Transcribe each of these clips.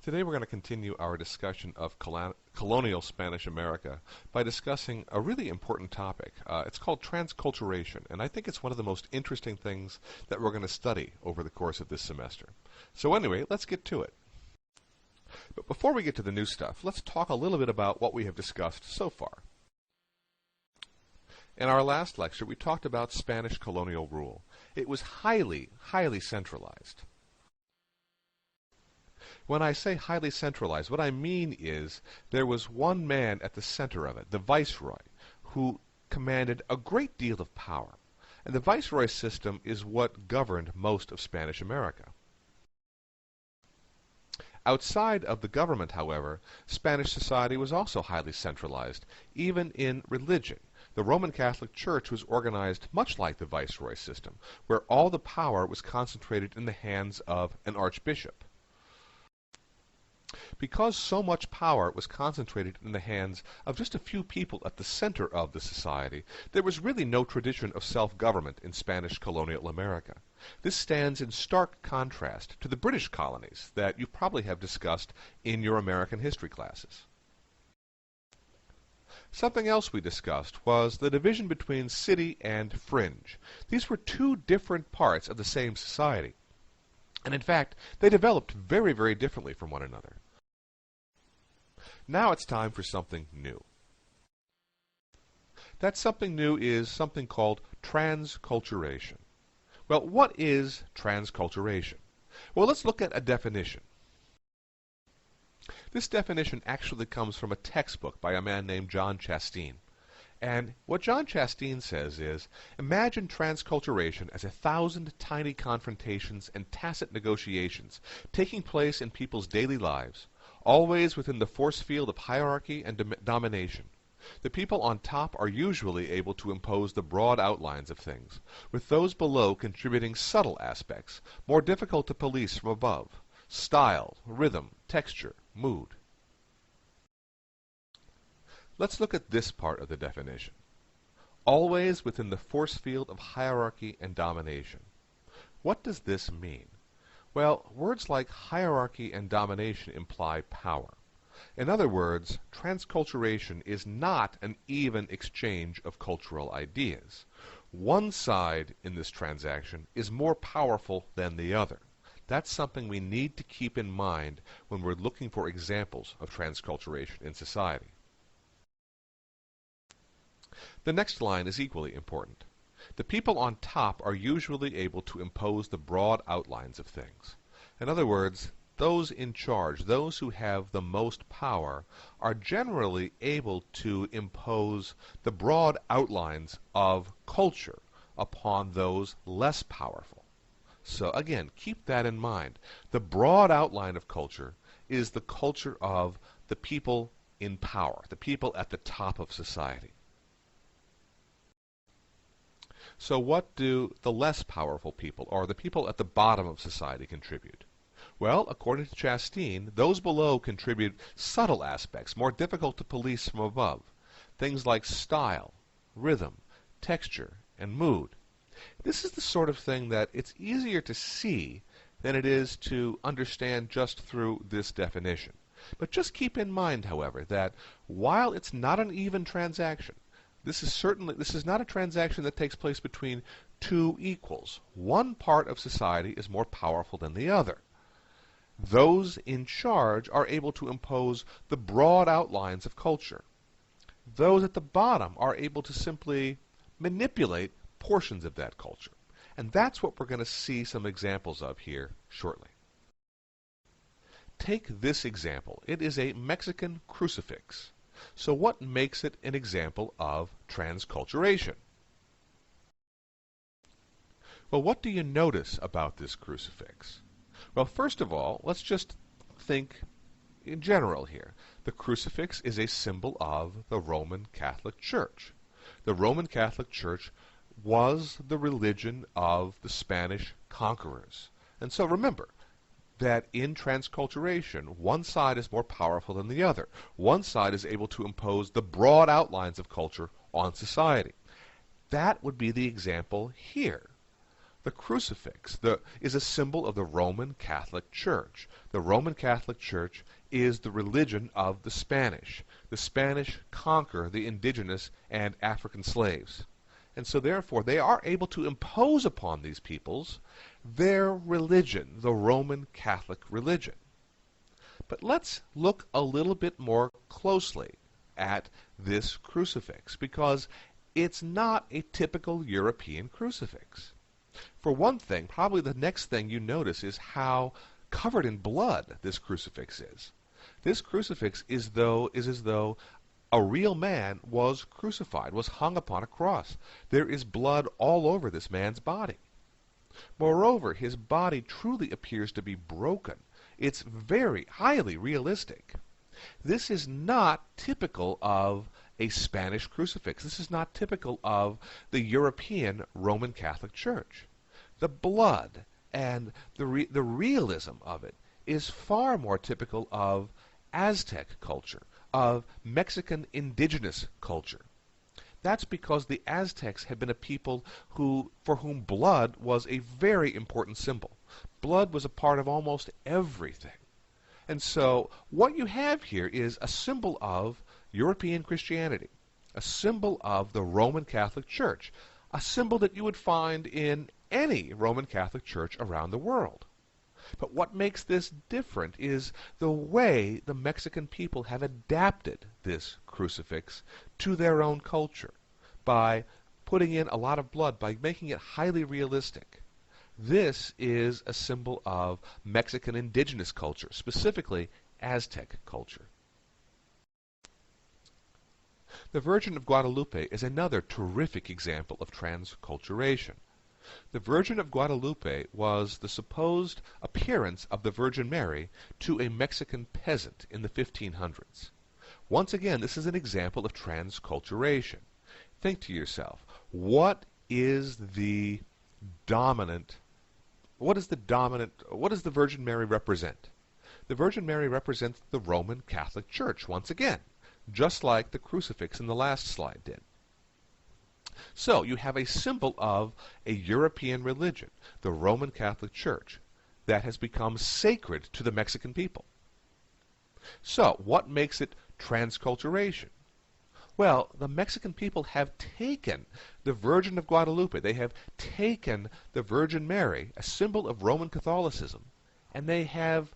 Today we're going to continue our discussion of colonial Spanish America by discussing a really important topic. It's called transculturation, and I think it's one of the most interesting things that we're going to study over the course of this semester. So anyway, let's get to it. But before we get to the new stuff, let's talk a little bit about what we have discussed so far. In our last lecture, we talked about Spanish colonial rule. It was highly centralized. When I say highly centralized, what I mean is there was one man at the center of it, the viceroy, who commanded a great deal of power. And the viceroy system is what governed most of Spanish America. Outside of the government, however, Spanish society was also highly centralized, even in religion. The Roman Catholic Church was organized much like the viceroy system, where all the power was concentrated in the hands of an archbishop. Because so much power was concentrated in the hands of just a few people at the center of the society, there was really no tradition of self-government in Spanish colonial America. This stands in stark contrast to the British colonies that you probably have discussed in your American history classes. Something else we discussed was the division between city and fringe. These were two different parts of the same society. And in fact, they developed very differently from one another. Now it's time for something new. That something new is something called transculturation. Well, what is transculturation? Well, let's look at a definition. This definition actually comes from a textbook by a man named John Chasteen. And what John Chasteen says is, imagine transculturation as 1,000 tiny confrontations and tacit negotiations taking place in people's daily lives, always within the force field of hierarchy and domination. The people on top are usually able to impose the broad outlines of things, with those below contributing subtle aspects, more difficult to police from above: style, rhythm, texture, mood. Let's look at this part of the definition. Always within the force field of hierarchy and domination. What does this mean? Well, words like hierarchy and domination imply power. In other words, transculturation is not an even exchange of cultural ideas. One side in this transaction is more powerful than the other. That's something we need to keep in mind when we're looking for examples of transculturation in society. The next line is equally important. The people on top are usually able to impose the broad outlines of things. In other words, those in charge, those who have the most power, are generally able to impose the broad outlines of culture upon those less powerful. So again, keep that in mind. The broad outline of culture is the culture of the people in power, the people at the top of society. So what do the less powerful people, or the people at the bottom of society, contribute? Well, according to Chasteen, those below contribute subtle aspects, more difficult to police from above. Things like style, rhythm, texture, and mood. This is the sort of thing that it's easier to see than it is to understand just through this definition. But just keep in mind, however, that while it's not an even transaction, this is not a transaction that takes place between two equals. One part of society is more powerful than the other. Those in charge are able to impose the broad outlines of culture. Those at the bottom are able to simply manipulate portions of that culture. And that's what we're going to see some examples of here shortly. Take this example. It is a Mexican crucifix. So what makes it an example of transculturation? Well, what do you notice about this crucifix? Well, first of all, let's just think in general here. The crucifix is a symbol of the Roman Catholic Church. The Roman Catholic Church was the religion of the Spanish conquerors. And so remember that in transculturation, one side is more powerful than the other. One side is able to impose the broad outlines of culture on society. That would be the example here. The crucifix is a symbol of the Roman Catholic Church. The Roman Catholic Church is the religion of the Spanish. The Spanish conquer the indigenous and African slaves. And so therefore they are able to impose upon these peoples their religion, the Roman Catholic religion. But let's look a little bit more closely at this crucifix, because it's not a typical European crucifix. For one thing, probably the next thing you notice is how covered in blood this crucifix is. This crucifix is as though a real man was crucified, was hung upon a cross. There is blood all over this man's body. Moreover, his body truly appears to be broken. It's very highly realistic. This is not typical of a Spanish crucifix. This is not typical of the European Roman Catholic Church. The blood and the realism of it is far more typical of Aztec culture, of Mexican indigenous culture. That's because the Aztecs had been a people for whom blood was a very important symbol. Blood was a part of almost everything. And so what you have here is a symbol of European Christianity, a symbol of the Roman Catholic Church, a symbol that you would find in any Roman Catholic church around the world. But what makes this different is the way the Mexican people have adapted this crucifix to their own culture by putting in a lot of blood, by making it highly realistic. This is a symbol of Mexican indigenous culture, specifically Aztec culture. The Virgin of Guadalupe is another terrific example of transculturation. The Virgin of Guadalupe was the supposed appearance of the Virgin Mary to a Mexican peasant in the 1500s. Once again, this is an example of transculturation. Think to yourself, what does the Virgin Mary represent? The Virgin Mary represents the Roman Catholic Church, once again, just like the crucifix in the last slide did. So you have a symbol of a European religion, the Roman Catholic Church, that has become sacred to the Mexican people. So what makes it transculturation? Well, the Mexican people have taken the Virgin of Guadalupe, they have taken the Virgin Mary, a symbol of Roman Catholicism, and they have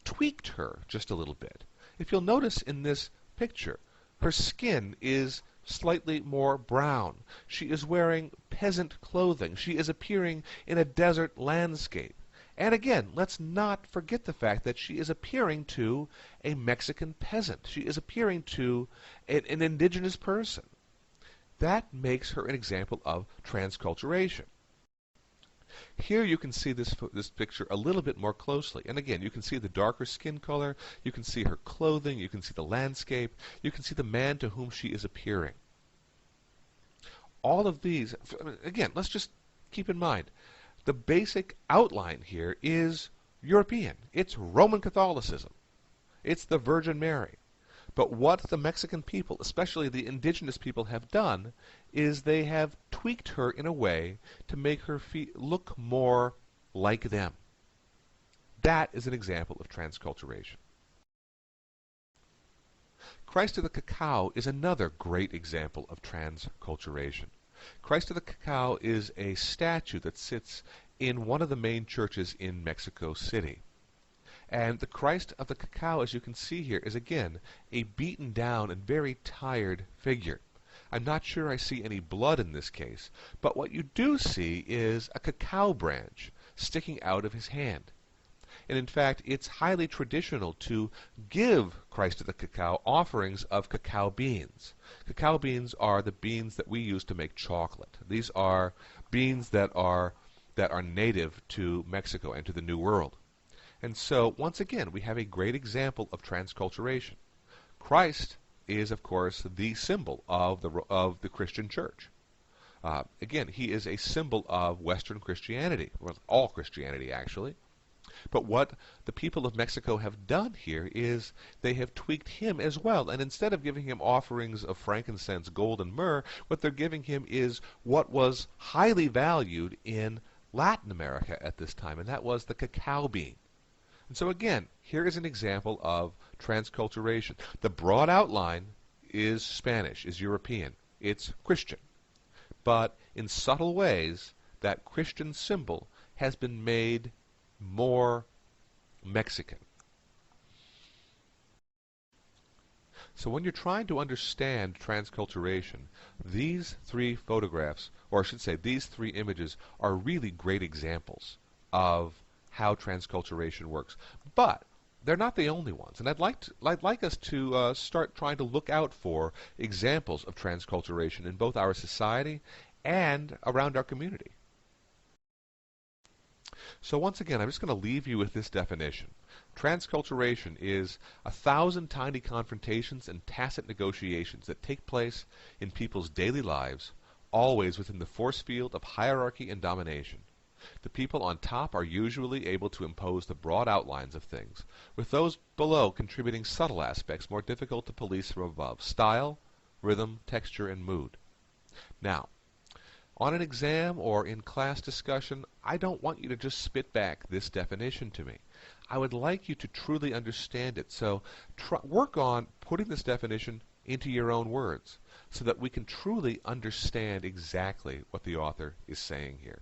tweaked her just a little bit. If you'll notice in this picture, her skin is slightly more brown. She is wearing peasant clothing. She is appearing in a desert landscape. And again, let's not forget the fact that she is appearing to a Mexican peasant. She is appearing to an indigenous person. That makes her an example of transculturation. Here you can see this picture a little bit more closely. And again, you can see the darker skin color, you can see her clothing, you can see the landscape, you can see the man to whom she is appearing. All of these, again, let's just keep in mind, the basic outline here is European. It's Roman Catholicism. It's the Virgin Mary. But what the Mexican people, especially the indigenous people, have done is they have tweaked her in a way to make her look more like them. That is an example of transculturation. Christ of the Cacao is another great example of transculturation. Christ of the Cacao is a statue that sits in one of the main churches in Mexico City. And the Christ of the Cacao, as you can see here, is again a beaten down and very tired figure. I'm not sure I see any blood in this case, but what you do see is a cacao branch sticking out of his hand. And in fact, it's highly traditional to give Christ of the Cacao offerings of cacao beans. Cacao beans are the beans that we use to make chocolate. These are beans that are native to Mexico and to the New World. And so, once again, we have a great example of transculturation. Christ is, of course, the symbol of the Christian church. Again, he is a symbol of Western Christianity, well, all Christianity actually. But what the people of Mexico have done here is they have tweaked him as well, and instead of giving him offerings of frankincense, gold, and myrrh, what they're giving him is what was highly valued in Latin America at this time, and that was the cacao bean. And so again, here is an example of transculturation. The broad outline is Spanish, is European, it's Christian. But in subtle ways, that Christian symbol has been made more Mexican. So when you're trying to understand transculturation, these three photographs, or I should say these three images, are really great examples of how transculturation works. But they're not the only ones, and I'd like us to start trying to look out for examples of transculturation in both our society and around our community. So once again, I'm just going to leave you with this definition. Transculturation is 1,000 tiny confrontations and tacit negotiations that take place in people's daily lives, always within the force field of hierarchy and domination. The people on top are usually able to impose the broad outlines of things, with those below contributing subtle aspects more difficult to police from above: style, rhythm, texture, and mood. Now, on an exam or in class discussion, I don't want you to just spit back this definition to me. I would like you to truly understand it. So work on putting this definition into your own words so that we can truly understand exactly what the author is saying here.